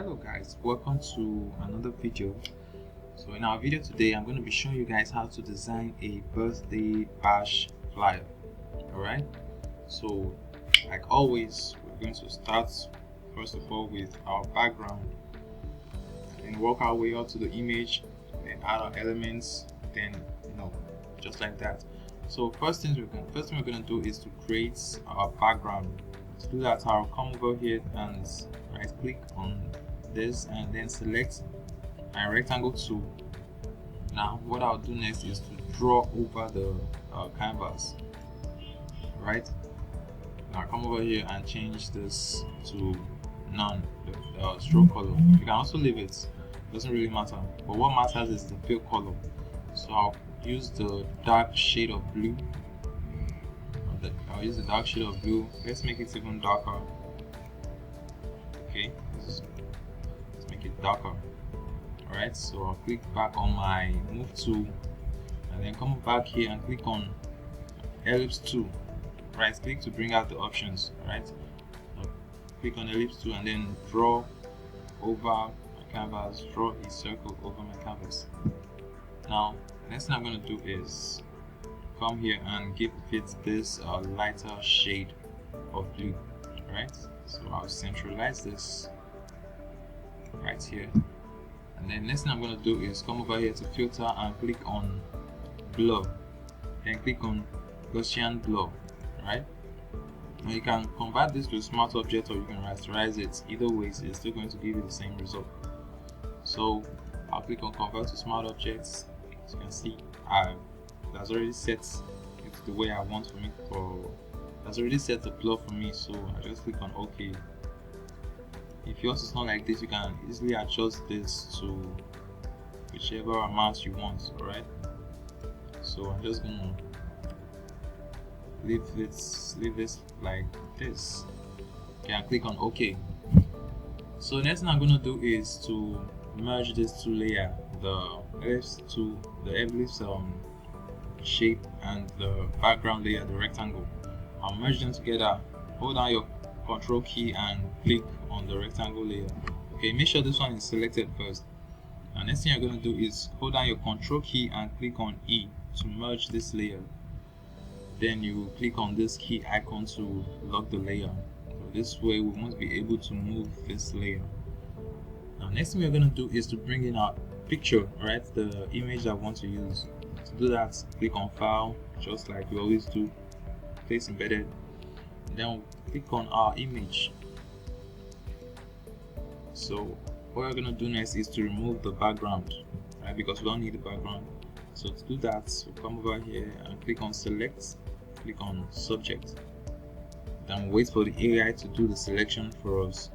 Hello guys, welcome to another video. So in our video today I'm going to be showing you guys how to design a birthday bash flyer. Alright, so like always we're going to start first of all with our background and work our way up to the image and add our elements, then just like that. So first thing we're going to do is to create our background. To do that, I'll come over here and right click on this and then select my rectangle tool. Now what I'll do next is to draw over the canvas. Right, now come over here and change this to none, the stroke color. You can also leave it, doesn't really matter, but what matters is the fill color. So I'll use the dark shade of blue. Let's make it even darker. Okay, let's make it darker. Alright, so I'll click back on my move tool and then come back here and click on ellipse tool. Right click to bring out the options. Right, so click on ellipse tool and then draw over my canvas, draw a circle over my canvas. Now the next thing I'm going to do is come here and give it this lighter shade of blue. Right, so I'll centralize this right here, and then next thing I'm going to do is come over here to filter and click on blur, then click on Gaussian blur. Right, now you can convert this to a smart object or you can rasterize it. Either ways it's still going to give you the same result. So I'll click on convert to smart objects. As you can see, that's already set it the way I want for me, or that's already set the blur for me, so I just click on OK. If yours is not like this, you can easily adjust this to whichever amount you want. Alright, so I'm just gonna leave this like this. Okay, and click on OK. So next thing I'm gonna do is to merge these two layers, the ellipse shape and the background layer, the rectangle. I'll merge them together. Hold down your control key and click on the rectangle layer. Okay, make sure this one is selected first. And next thing you're going to do is hold down your control key and click on E to merge this layer. Then you click on this key icon to lock the layer. So this way we won't be able to move this layer. Now next thing we're going to do is to bring in our picture, right, the image I want to use. To do that, click on File, just like we always do, Place Embedded, then we'll click on our image. So what we're going to do next is to remove the background, right, because we don't need the background. So to do that, we'll come over here and click on Select, click on Subject, then we'll wait for the AI to do the selection for us.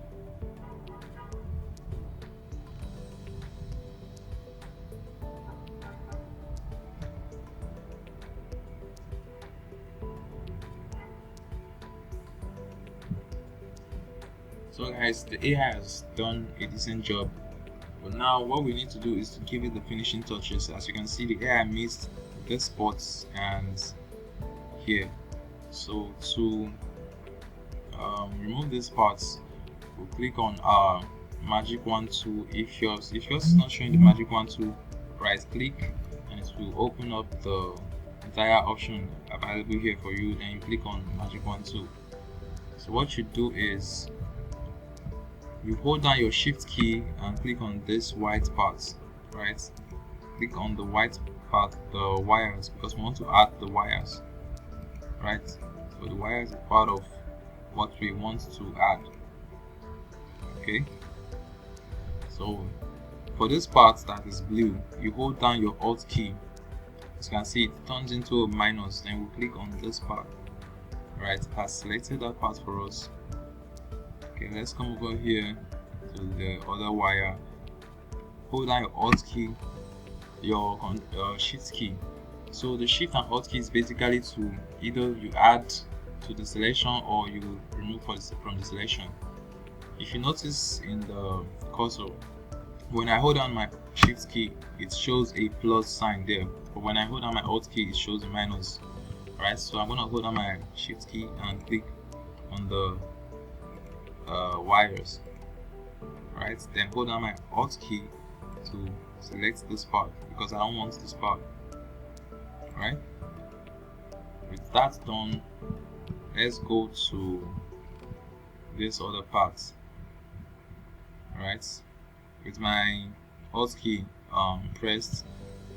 So guys, the AI has done a decent job, but now what we need to do is to give it the finishing touches. As you can see, the AI missed this spots and here. So to remove these parts, we'll click on our magic wand tool. If yours is not showing the magic wand tool, right click and it will open up the entire option available here for you. Then you click on magic wand tool. So what you do is you hold down your shift key and click on this white part. Right, click on the white part, the wires, because we want to add the wires. Right, so the wires is part of what we want to add. Okay, so for this part that is blue, you hold down your alt key. As you can see, it turns into a minus. Then we click on this part. Right, it has selected that part for us. Okay, let's come over here to the other wire. Hold down your alt key, your shift key. So the shift and alt key is basically to either you add to the selection or you remove from the selection. If you notice in the cursor, when I hold down my shift key, it shows a plus sign there, but when I hold down my alt key, it shows a minus. Alright, so I'm going to hold down my shift key and click on the wires. right? Then hold down my Alt key to select this part because I don't want this part, right? With that done, let's go to this other part, right? With my Alt key pressed,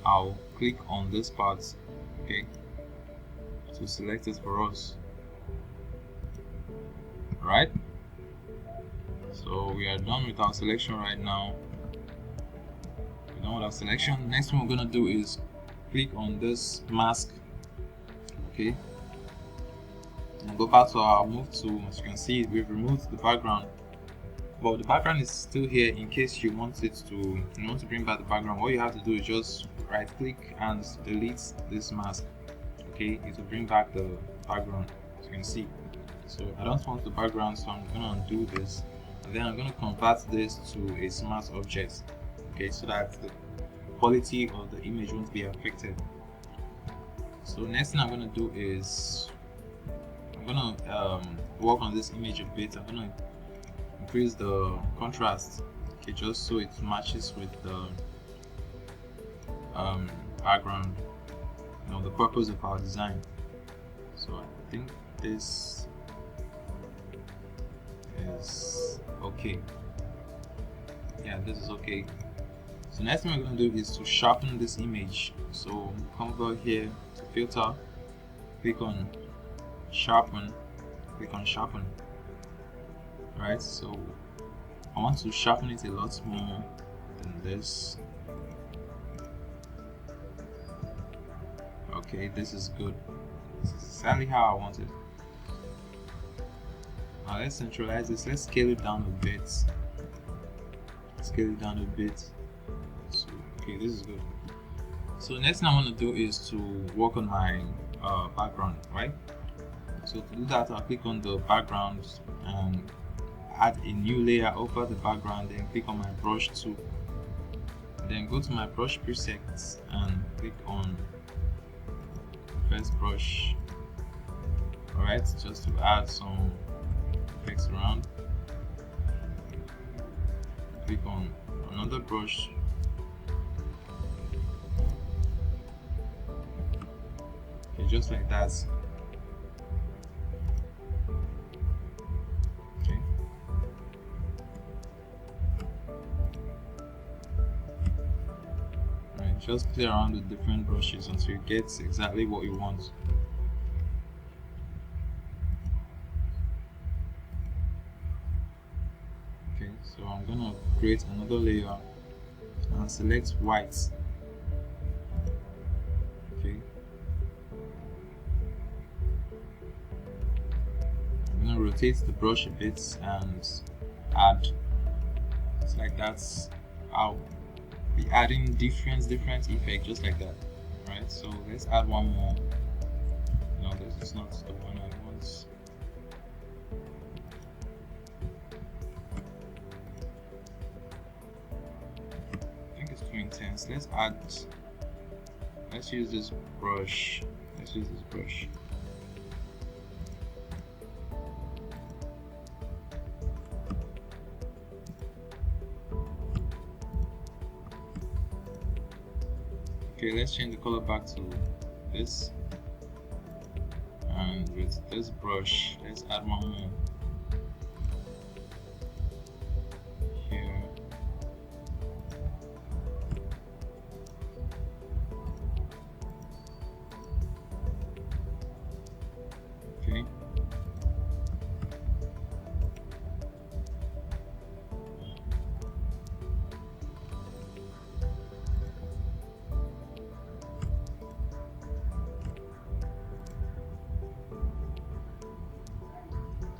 I'll click on this part, okay, to select it for us, right? So we are done with our selection right now. We're done with our selection. Next thing we're gonna do is click on this mask, okay, and go back to our move tool. As you can see, we've removed the background, but the background is still here in case you want to bring back the background. What you have to do is just right click and delete this mask, okay. It will bring back the background, as you can see. So I don't want the background, so I'm gonna undo this, and then I'm gonna convert this to a smart object, okay, so that the quality of the image won't be affected. So next thing I'm gonna do is I'm gonna work on this image a bit. I'm gonna increase the contrast, okay, just so it matches with the background, the purpose of our design. So I think this is okay. Yeah, this is okay. So next thing we're going to do is to sharpen this image. So come over here to filter, click on sharpen, right? So I want to sharpen it a lot more than this. Okay, this is good. This is exactly how I want it. Now let's centralize this. Let's scale it down a bit. So, okay, this is good. So next thing I want to do is to work on my background, right? So to do that, I'll click on the background and add a new layer over the background, then click on my brush tool, then go to my brush presets and click on the first brush, alright, just to add some effects around. Click on another brush, okay, just like that. Okay. Right, just play around with different brushes until you get exactly what you want. Okay, so I'm gonna create another layer and select white. Okay, I'm gonna rotate the brush a bit and add, it's like that. I'll be adding different effects just like that, right? So let's add one more. No, this is not the one I want. Too intense. Let's use this brush. Okay, let's change the color back to this, and with this brush let's add one more here. Okay.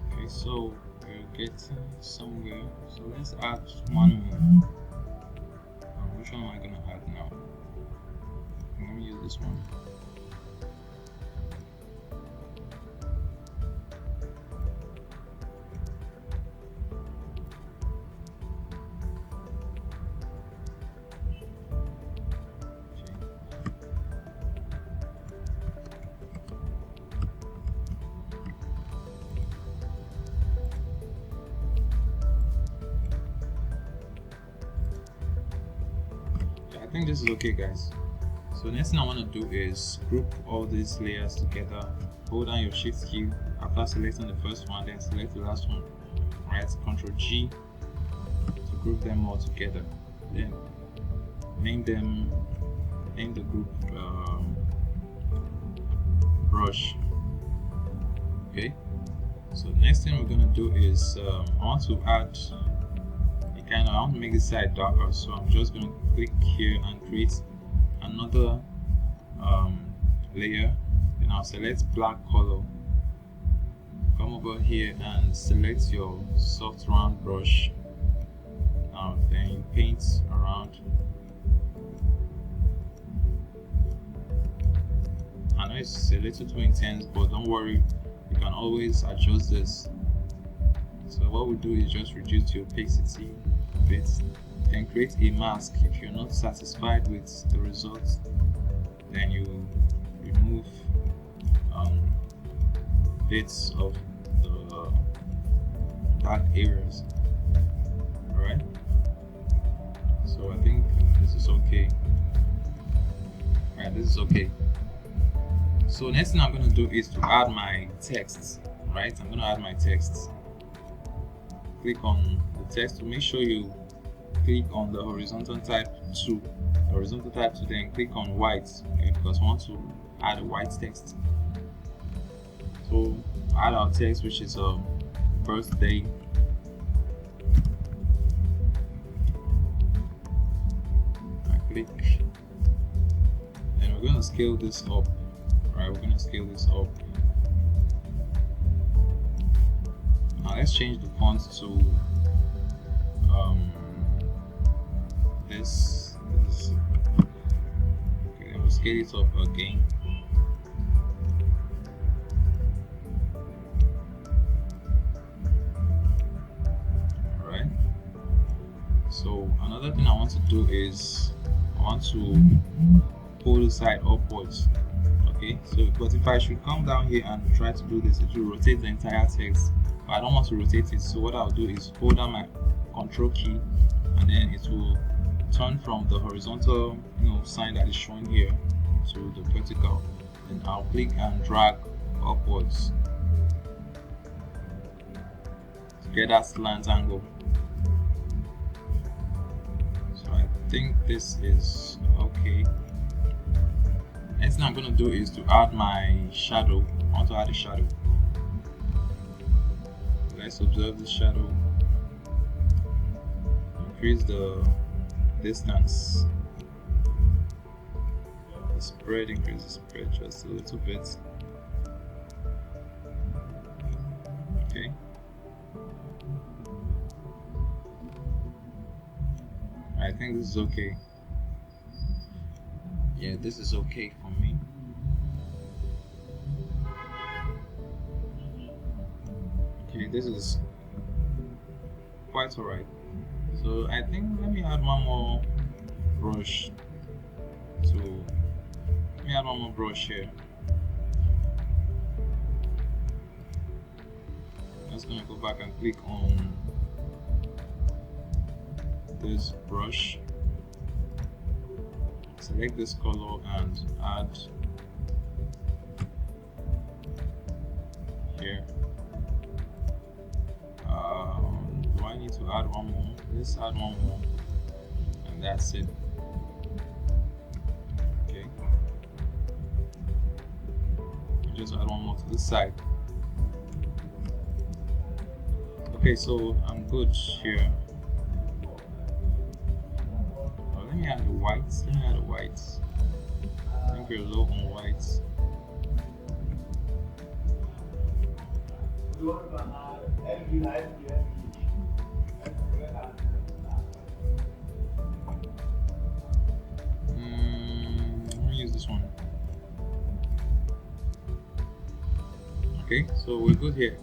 Okay, so we're getting somewhere. So let's add one more. Which one am I gonna add now? Let me use this one. think this is okay, guys. So next thing I want to do is group all these layers together. Hold down your shift key after selecting the first one, then select the last one. Right, Ctrl G to group them all together. Then name the group brush. Okay, so next thing we're gonna do is I want to add I want to make this side darker, so I'm just gonna click here and create another layer. Then I'll select black color, come over here and select your soft round brush. Then you paint around. I know it's a little too intense, but don't worry, you can always adjust this. So what we do is just reduce the opacity a bit, then create a mask. If you're not satisfied with the results, then you remove bits of the dark areas. Alright, so I think this is okay. Alright, this is okay. So next thing I'm going to do is to add my text. Right, I'm going to add my text. Click on the text to make sure you click on the horizontal type 2. Then click on white, okay, because we want to add a white text. So add our text, which is a birthday. I click, and we're going to scale this up. Right, we're going to scale this up. Now let's change the font to this. Okay, then we'll scale it up again. Alright. So another thing I want to do is I want to pull the side upwards. Okay, so but if I should come down here and try to do this, it will rotate the entire text. But I don't want to rotate it, so what I'll do is hold down my Control key, and then it will turn from the horizontal sign that is shown here to the vertical. Then I'll click and drag upwards to get that slant angle. So I think this is okay. Next thing I'm going to do is to add my shadow. I want to add a shadow. Let's observe the shadow. Increase the distance. The spread, increase the spread just a little bit. Okay. I think this is okay. Yeah, this is okay for me. Okay, this is quite alright. So I think let me add one more brush here. I'm just gonna go back and click on this brush. Select this color and add here. Do I need to add one more? Let's add one more, and that's it. Okay, just add one more to this side. Okay, so I'm good here. Let me add the whites. I think we're low on whites. Let me use this one. Okay, so we're good here.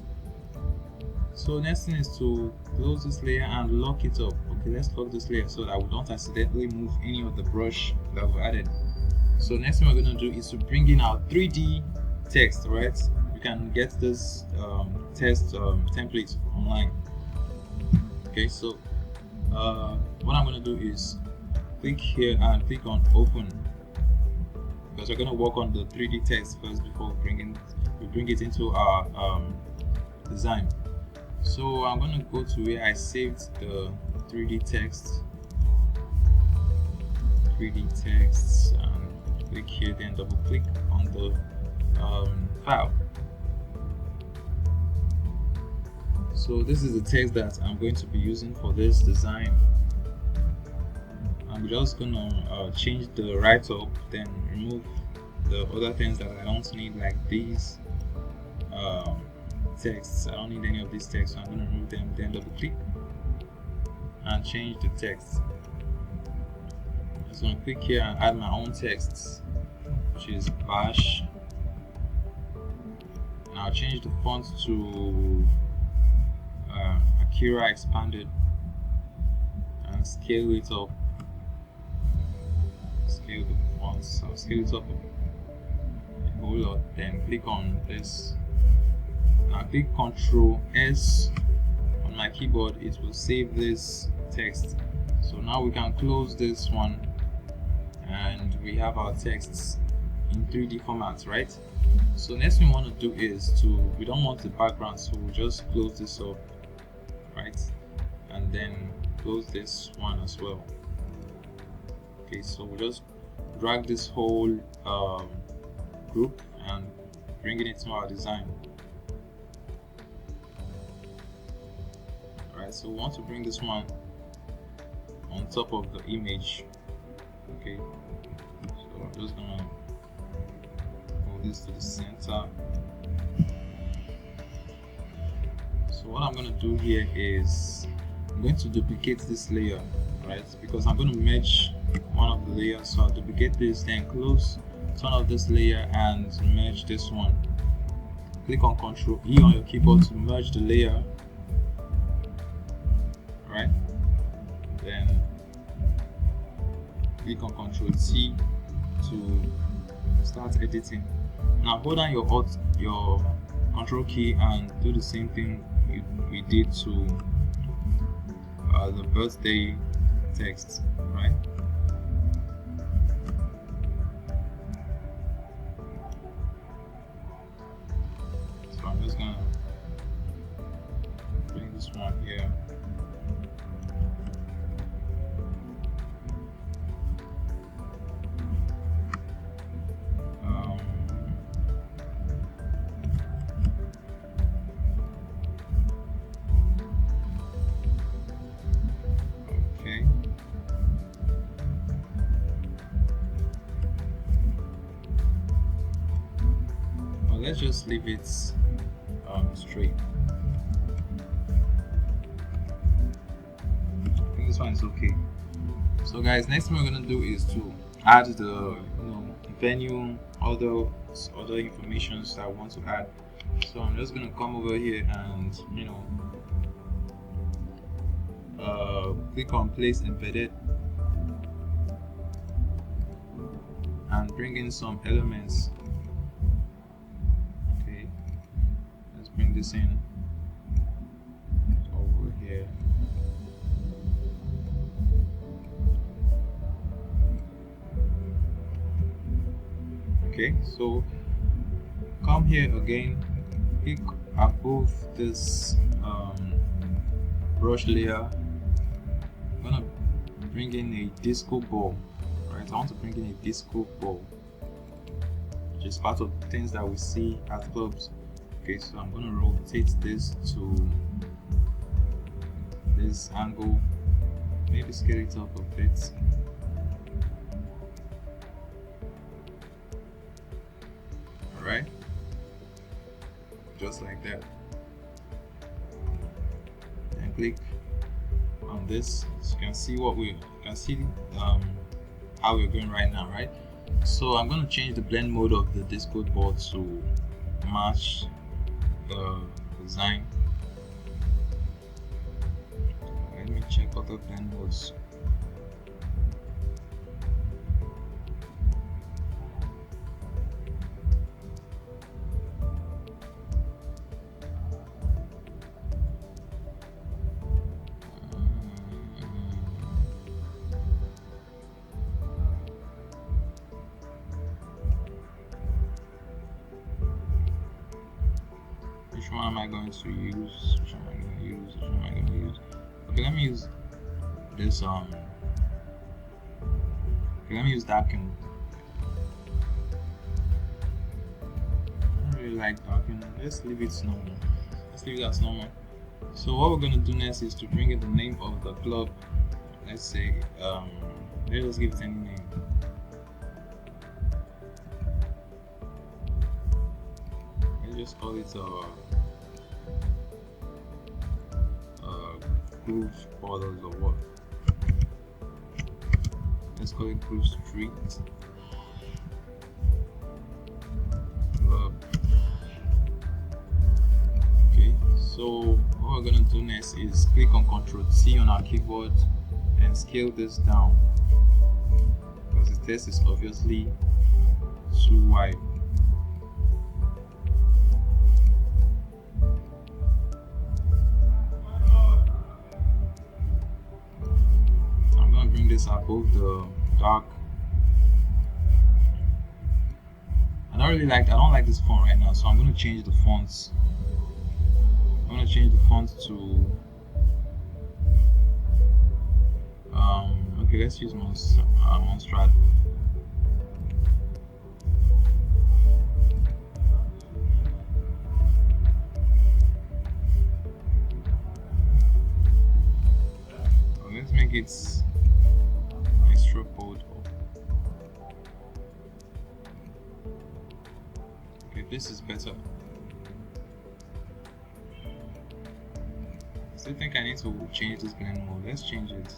So next thing is to close this layer and lock it up. Okay, let's lock this layer so that we don't accidentally move any of the brush that we added. So next thing we're going to do is to bring in our 3D text. Right, you can get this text template online. Okay, so what I'm going to do is click here and click on open, because we're going to work on the 3D text first before we bring it into our design. So I'm going to go to where I saved the 3D text and click here, then double click on the file. So this is the text that I'm going to be using for this design. I'm just gonna change the write-up, then remove the other things that I don't need, like these texts. I don't need any of these texts, so I'm gonna remove them, then double click and change the text. I'm just gonna click here and add my own text, which is bash, and I'll change the font to Akira expanded and scale it up. Scale the font, so scale it up a whole lot, then click on this. Now click Ctrl S on my keyboard, it will save this text. So now we can close this one and we have our texts in 3D formats, right? So next thing we want to do is we don't want the background, so we'll just close this up, right? And then close this one as well. Okay, so we'll just drag this whole group and bring it into our design. Alright, so we want to bring this one on top of the image. Okay, so I'm just gonna move this to the center. So what I'm gonna do here is I'm going to duplicate this layer, right? Because I'm going to merge one of the layers, so I'll duplicate this, then close, turn off this layer and merge this one. Click on Ctrl E on your keyboard to merge the layer, right? Then click on Ctrl T to start editing. Now hold down your Control key and do the same thing we did to the birthday text, right? So I'm just gonna bring this one here. Let's just leave it straight. I think this one is okay. So guys, next thing we're gonna do is to add the venue, other information that I want to add. So I'm just gonna come over here and click on place embedded and bring in some elements. Bring this in over here. Okay, so come here again, click above this brush layer. I'm gonna bring in a disco ball, right? I want to bring in a disco ball, which is part of the things that we see at clubs. Okay, so I'm going to rotate this to this angle, maybe scale it up a bit. Alright, just like that. And click on this, so you can see how we're going right now, right? So I'm going to change the blend mode of the disco ball to match the design. Let me check other blend modes. Which one am I going to use? Which one am I going to use? Which one am I going to use? Okay, let me use this. Okay, let me use darken. I don't really like darken. Let's leave it normal. Let's leave it as normal. So what we're gonna do next is to bring in the name of the club. Let's say let's give it any name. Let's just call it Groove Brothers or what? Let's call it Groove Street Club. Okay, so what we're gonna do next is click on Ctrl T on our keyboard and scale this down because the text is obviously too wide. I'm gonna bring this above the dark. I don't like this font right now, so I'm gonna change the fonts. I'm gonna change the font to okay, let's use Monstrat. Let's make it extra bold. Okay, this is better. I still think I need to change this blend mode. Let's change it.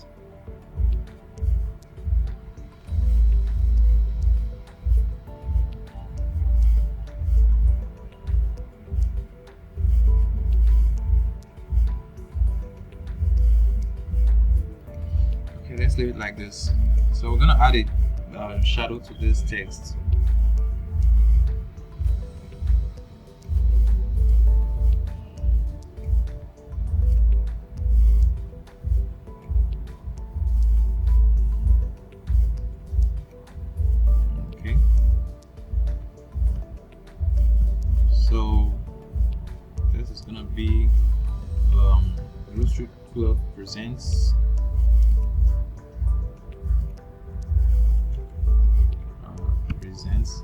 Okay, let's leave it like this. So we're gonna add a shadow to this text. So this is gonna be Groove Street Club presents presents.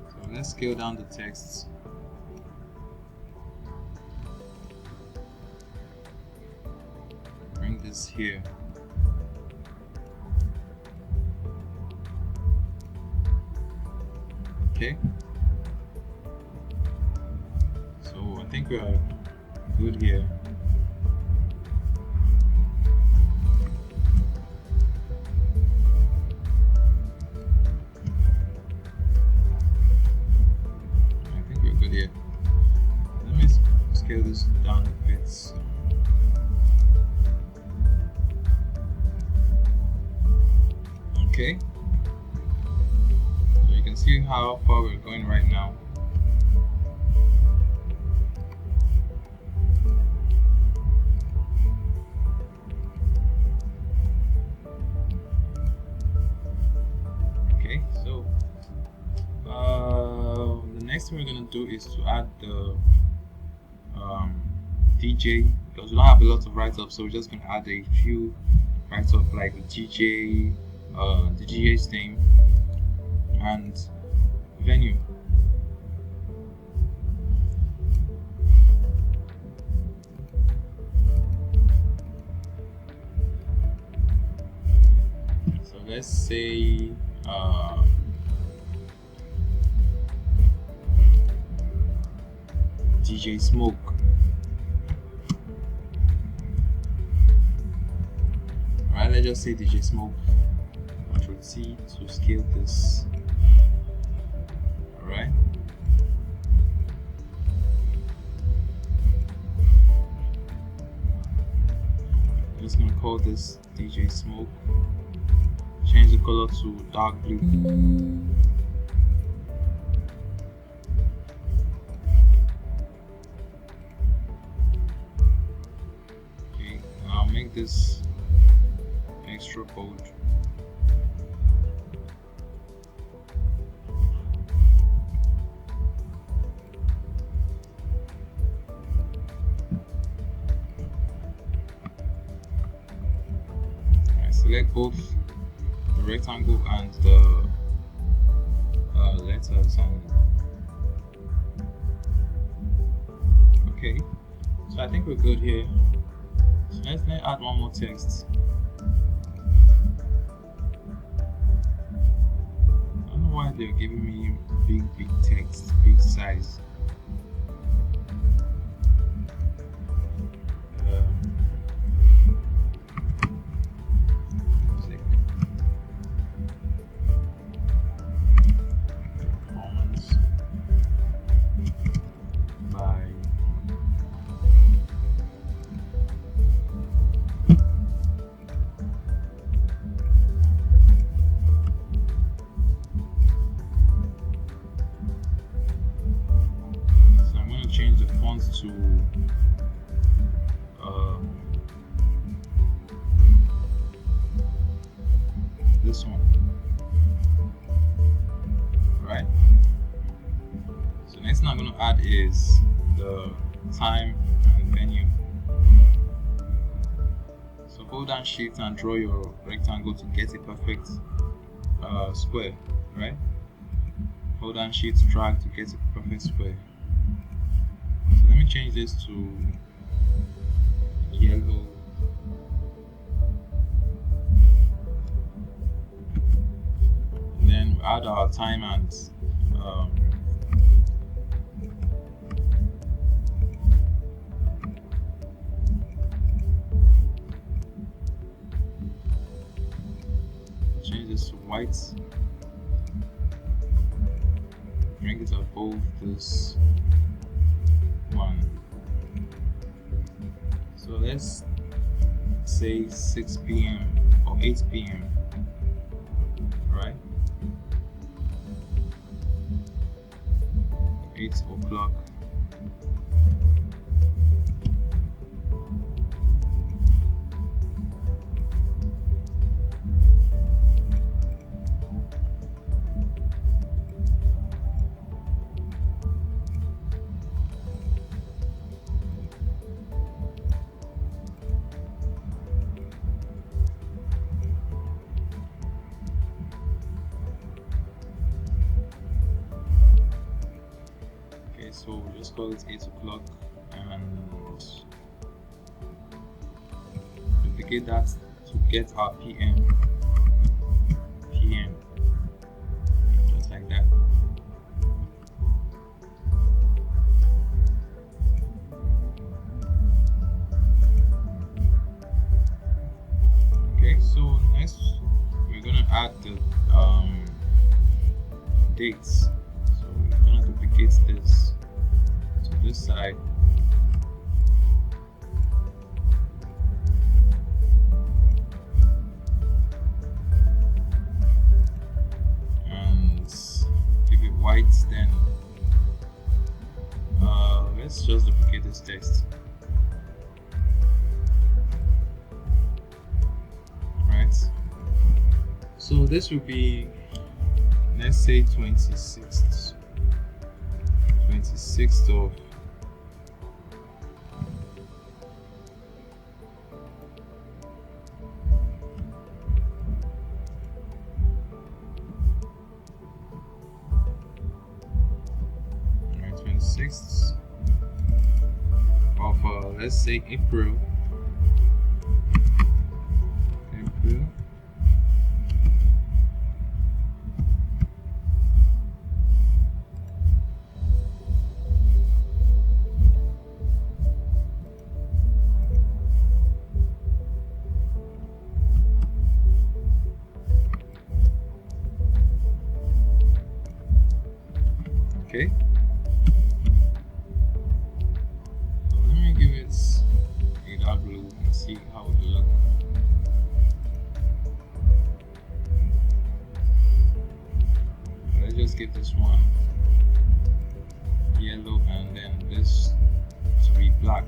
So let's scale down the text. Bring this here. Okay, so I think we're good here. I think we're good here. Let me scale this down a bit. Okay. See how far we're going right now. Okay, so the next thing we're gonna do is to add the DJ, because we don't have a lot of write-ups, so we're just gonna add a few write-up like the DJ's name and venue. So let's say DJ Smoke. Alright, let's just say DJ Smoke. Ctrl C to scale this. Alright. I'm just gonna call this DJ Smoke. Change the color to dark blue. Okay, and I'll make this extra bold. select both the rectangle and the letters, and okay, so I think we're good here. So let's add one more text. I don't know why they're giving me big text, big size. Change the font to this one, right? So next thing I'm going to add is the time and venue. So hold down shift and draw your rectangle to get a perfect square, right? Hold down shift, drag to get a perfect square. So let me change this to yellow. And then add our time and change this to white. Bring it above this one. So let's say 6 p.m. or 8 p.m. right? 8 o'clock. So we'll just call it 8 o'clock and duplicate that to get our PM, just like that. Okay, so next we're gonna add the dates. So we're gonna duplicate this to this side, and give it white. Then let's just duplicate this text, right? So this will be, let's say 26th of right, 26th of let's say April. Okay. So let me give it a dark blue and see how it will look. Let's just give this one yellow and then this to be black.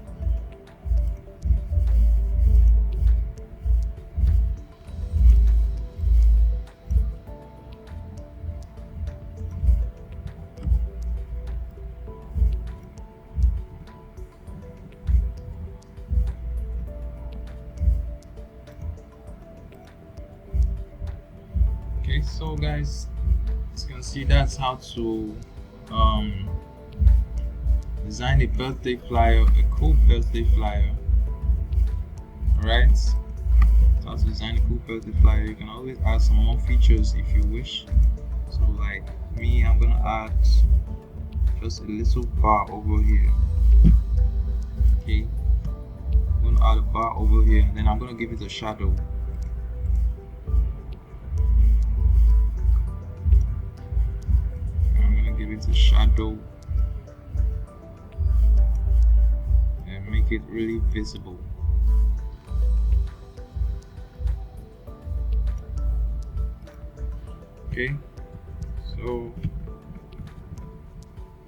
So guys, as you can see, that's how to design a birthday flyer, a cool birthday flyer. Alright, how to design a cool birthday flyer. You can always add some more features if you wish. So like me, I'm gonna add just a little bar over here. Okay, I'm gonna add a bar over here, and then I'm gonna give it a shadow. I'm gonna give it a shadow and make it really visible. Okay, so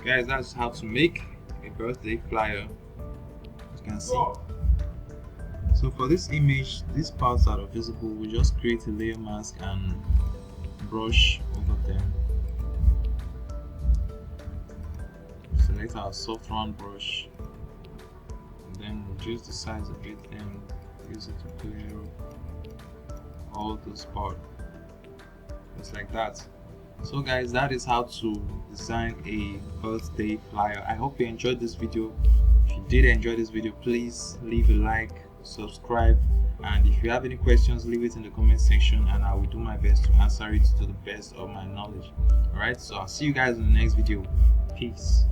guys, that's how to make a birthday flyer, as you can see. So for this image, these parts that are visible, we just create a layer mask and brush over them. Select our soft round brush and then reduce the size of it and use it to clear all those parts, just like that. So guys, that is how to design a birthday flyer. I hope you enjoyed this video. If you did enjoy this video, please leave a like, subscribe, and if you have any questions, leave it in the comment section and I will do my best to answer it to the best of my knowledge. Alright, so I'll see you guys in the next video. Peace.